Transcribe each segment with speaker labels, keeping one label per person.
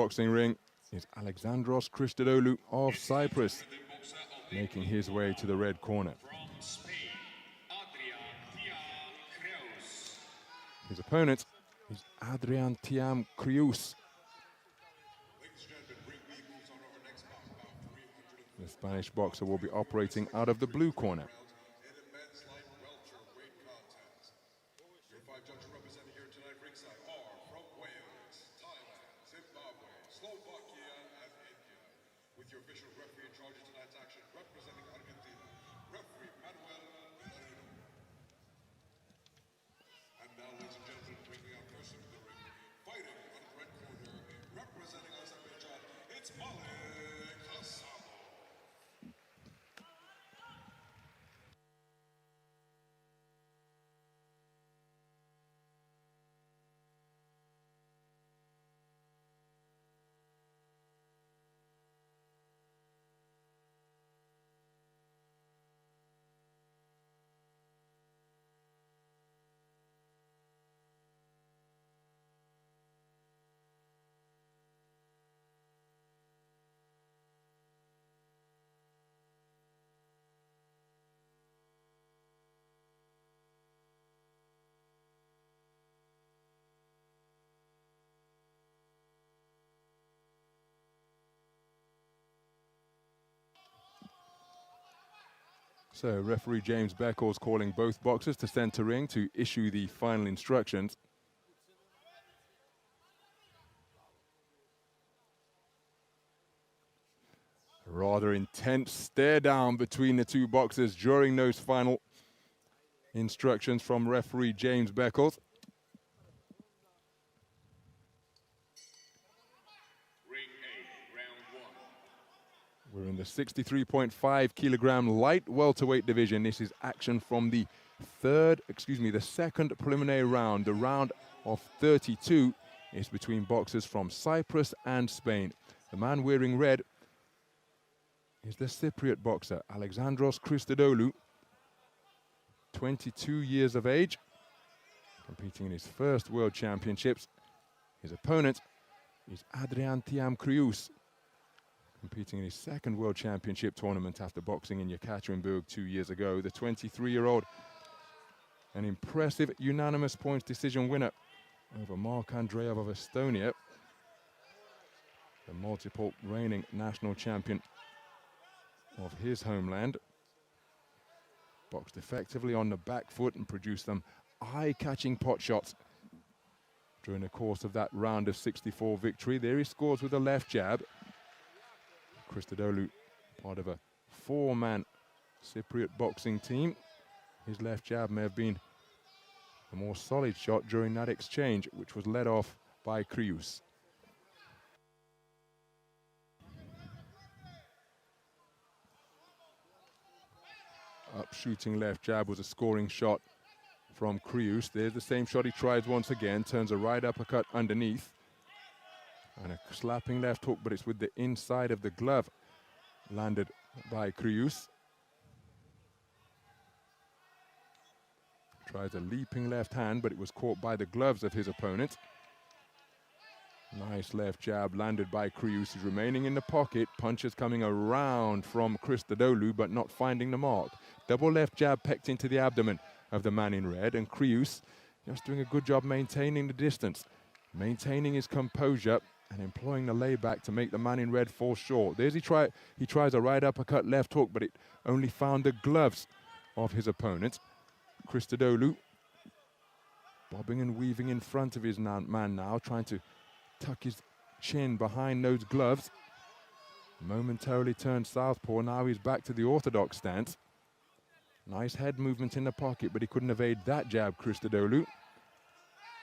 Speaker 1: Boxing ring is Alexandros Christodoulou of Cyprus, making his way to the red corner. His opponent is Adrian Thiam Creus. The Spanish boxer will be operating out of the blue corner. With your official referee in charge of tonight's action, representing Argentina, referee and now, ladies and gentlemen, bringing our person to the ring, fighting on the red corner, representing Azerbaijan, it's Alexandros. So referee James Beckles calling both boxers to center ring to issue the final instructions. Rather intense stare down between the two boxers during those final instructions from referee James Beckles. We're in the 63.5 kilogram light welterweight division. This is action from the second preliminary round. The round of 32 is between boxers from Cyprus and Spain. The man wearing red is the Cypriot boxer, Alexandros Christodoulou, 22 years of age, competing in his first World Championships. His opponent is Adrian Thiam Creus, competing in his second World Championship tournament after boxing in Yekaterinburg 2 years ago. The 23-year-old, an impressive unanimous points decision winner over Mark Andreev of Estonia, the multiple reigning national champion of his homeland. Boxed effectively on the back foot and produced some eye-catching pot shots during the course of that round of 64 victory. There he scores with a left jab. Christodoulou, part of a four-man Cypriot boxing team. His left jab may have been a more solid shot during that exchange, which was led off by Creus. Up shooting left jab was a scoring shot from Creus. There's the same shot he tries once again, turns a right uppercut underneath. And a slapping left hook, but it's with the inside of the glove, landed by Creus. Tries a leaping left hand, but it was caught by the gloves of his opponent. Nice left jab landed by Creus. He's remaining in the pocket. Punches coming around from Christodoulou, but not finding the mark. Double left jab pecked into the abdomen of the man in red, and Creus just doing a good job maintaining the distance, maintaining his composure, and employing the layback to make the man in red fall short. There's he tries a right uppercut, left hook, but it only found the gloves of his opponent. Christodoulou bobbing and weaving in front of his man now, trying to tuck his chin behind those gloves. Momentarily turned southpaw, now he's back to the orthodox stance. Nice head movement in the pocket, but he couldn't evade that jab, Christodoulou.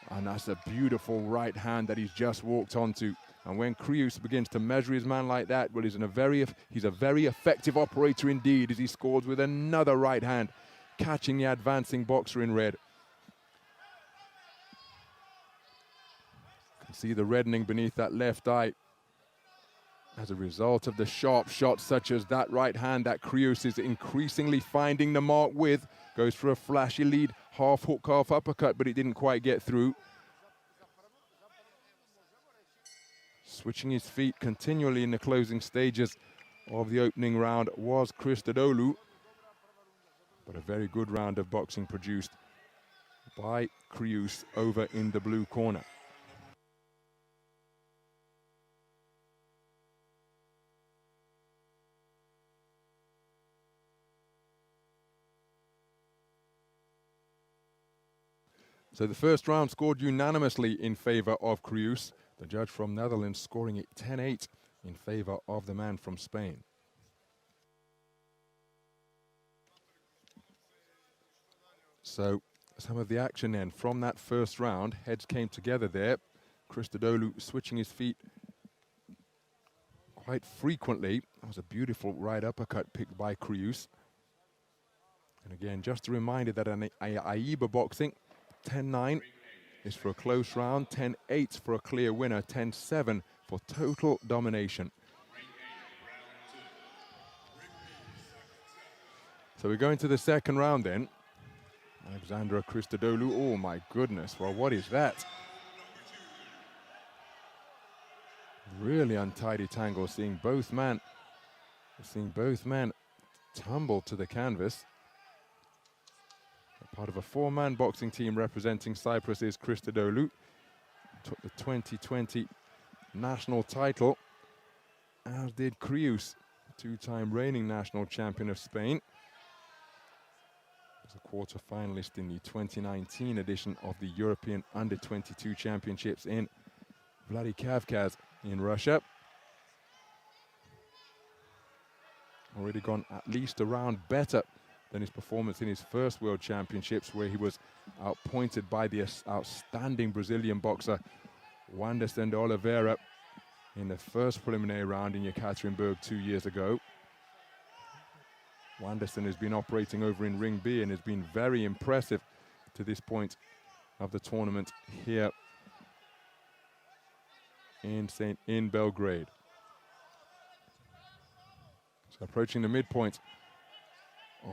Speaker 1: And that's a beautiful right hand that he's just walked onto. And when Creus begins to measure his man like that, well, he's a very effective operator indeed, as he scores with another right hand, catching the advancing boxer in red. You can see the reddening beneath that left eye as a result of the sharp shots such as that right hand that Creus is increasingly finding the mark with. Goes for a flashy lead, half hook, half uppercut, but it didn't quite get through. Switching his feet continually in the closing stages of the opening round was Christodoulou. But a very good round of boxing produced by Creus over in the blue corner. So the first round scored unanimously in favor of Creus, the judge from Netherlands scoring it 10-8 in favor of the man from Spain. So some of the action then from that first round. Heads came together there. Christodoulou switching his feet quite frequently. That was a beautiful right uppercut picked by Creus. And again, just a reminder that in AIBA boxing, 10-9 is for a close round, 10-8 for a clear winner, 10-7 for total domination. So we're going to the second round then. Alexandros Christodoulou, oh my goodness, well what is that? Really untidy tangle, seeing both men tumble to the canvas. Part of a four-man boxing team representing Cyprus is Christodoulou. Took the 2020 national title, as did Creus, two-time reigning national champion of Spain. Was a quarter-finalist in the 2019 edition of the European Under-22 Championships in Vladikavkaz in Russia. Already gone at least a round better than his performance in his first World Championships, where he was outpointed by the outstanding Brazilian boxer Wanderson de Oliveira in the first preliminary round in Yekaterinburg 2 years ago. Wanderson has been operating over in Ring B and has been very impressive to this point of the tournament here in Belgrade. So approaching the midpoint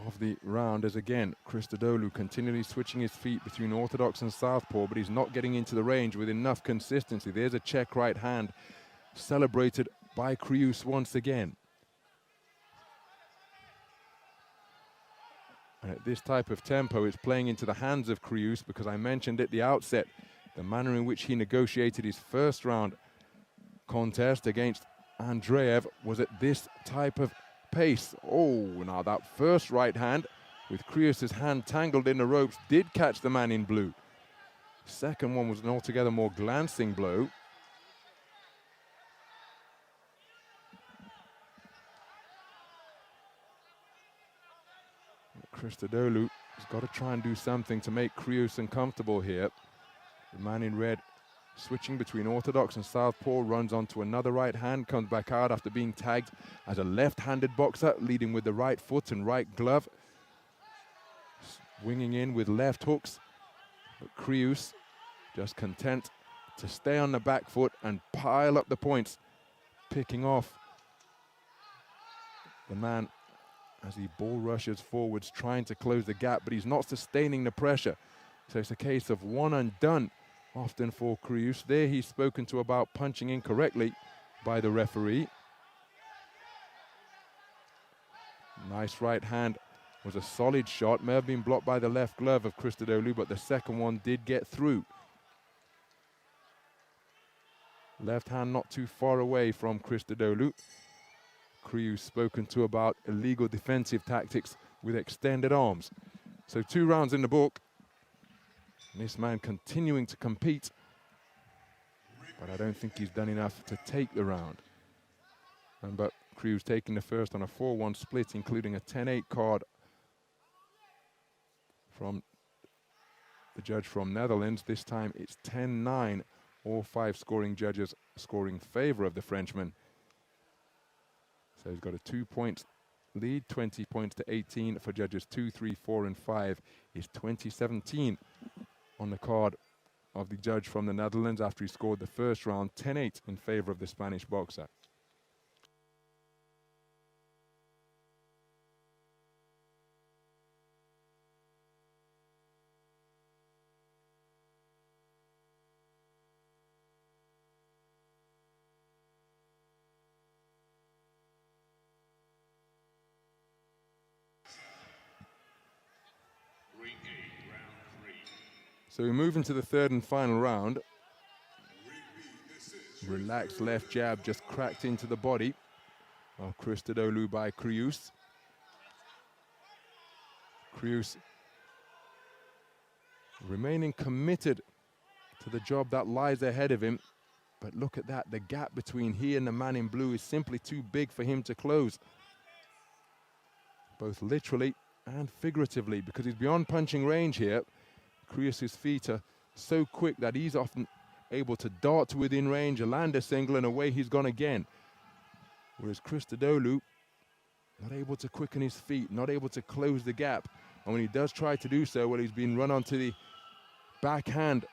Speaker 1: of the round as again Christodoulou continually switching his feet between orthodox and southpaw, but he's not getting into the range with enough consistency. There's a check right hand celebrated by Creus once again. And at this type of tempo, it's playing into the hands of Creus, because I mentioned at the outset the manner in which he negotiated his first round contest against Andreev was at this type of pace. Oh, now that first right hand with Creus's hand tangled in the ropes did catch the man in blue. Second one was an altogether more glancing blow. Christodoulou has got to try and do something to make Creus uncomfortable here. The man in red switching between orthodox and southpaw, runs onto another right hand, comes back out after being tagged as a left-handed boxer, leading with the right foot and right glove. Swinging in with left hooks, but Creus just content to stay on the back foot and pile up the points, picking off the man as he ball rushes forwards, trying to close the gap, but he's not sustaining the pressure. So it's a case of one and done often for Creus. There he's spoken to about punching incorrectly by the referee. Nice right hand was a solid shot, may have been blocked by the left glove of Christodoulou, but the second one did get through. Left hand not too far away from Christodoulou. Creus spoken to about illegal defensive tactics with extended arms. So 2 rounds in the book. And this man continuing to compete, but I don't think he's done enough to take the round. But Creus taking the first on a 4-1 split, including a 10-8 card from the judge from Netherlands. This time it's 10-9, all 5 scoring judges scoring favor of the Frenchman. So he's got a 2-point lead, 20 points to 18 for judges 2, 3, 4, and 5 is 2017 on the card of the judge from the Netherlands after he scored the first round, 10-8 in favor of the Spanish boxer. So we move into the third and final round. Relaxed left jab just cracked into the body of Christodoulou by Creus. Creus remaining committed to the job that lies ahead of him. But look at that, the gap between he and the man in blue is simply too big for him to close. Both literally and figuratively, because he's beyond punching range here. Creus's feet are so quick that he's often able to dart to within range, land a single, and away he's gone again. Whereas Christodoulou, not able to quicken his feet, not able to close the gap. And when he does try to do so, well, he's been run onto the backhand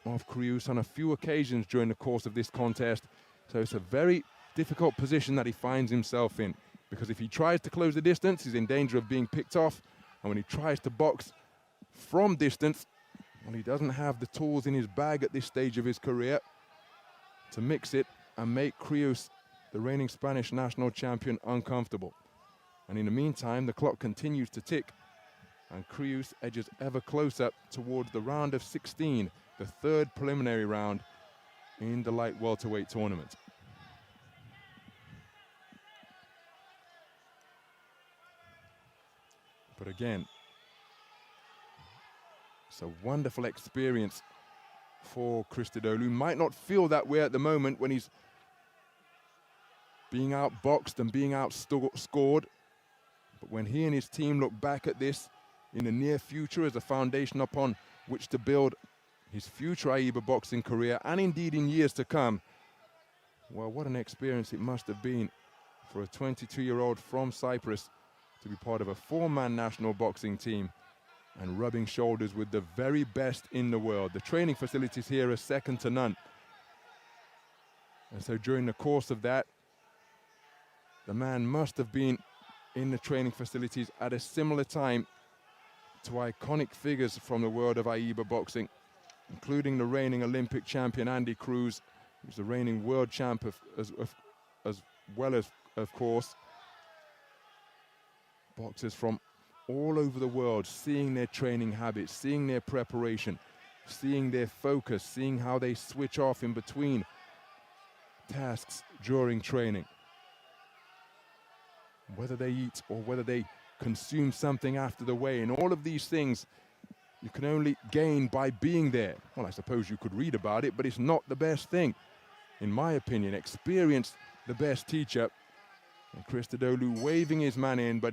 Speaker 1: of Creus on a few occasions during the course of this contest. So it's a very difficult position that he finds himself in, because if he tries to close the distance, he's in danger of being picked off. And when he tries to box from distance, well, he doesn't have the tools in his bag at this stage of his career to mix it and make Creus, the reigning Spanish national champion, uncomfortable. And in the meantime, the clock continues to tick, and Creus edges ever closer towards the round of 16, the third preliminary round in the light welterweight tournament. But again, it's a wonderful experience for Christodoulou. Might not feel that way at the moment when he's being outboxed and being outscored. But when he and his team look back at this in the near future as a foundation upon which to build his future AIBA boxing career, and indeed in years to come, well, what an experience it must have been for a 22-year-old from Cyprus to be part of a 4-man national boxing team and rubbing shoulders with the very best in the world. The training facilities here are second to none. And so during the course of that, the man must have been in the training facilities at a similar time to iconic figures from the world of AIBA boxing, including the reigning Olympic champion Andy Creus, who's the reigning world champ as well as, of course, boxers from all over the world, seeing their training habits, seeing their preparation, seeing their focus, seeing how they switch off in between tasks during training. Whether they eat or whether they consume something after the weigh-in, all of these things you can only gain by being there. Well, I suppose you could read about it, but it's not the best thing. In my opinion, experience the best teacher. And Christodoulou waving his man in, but it's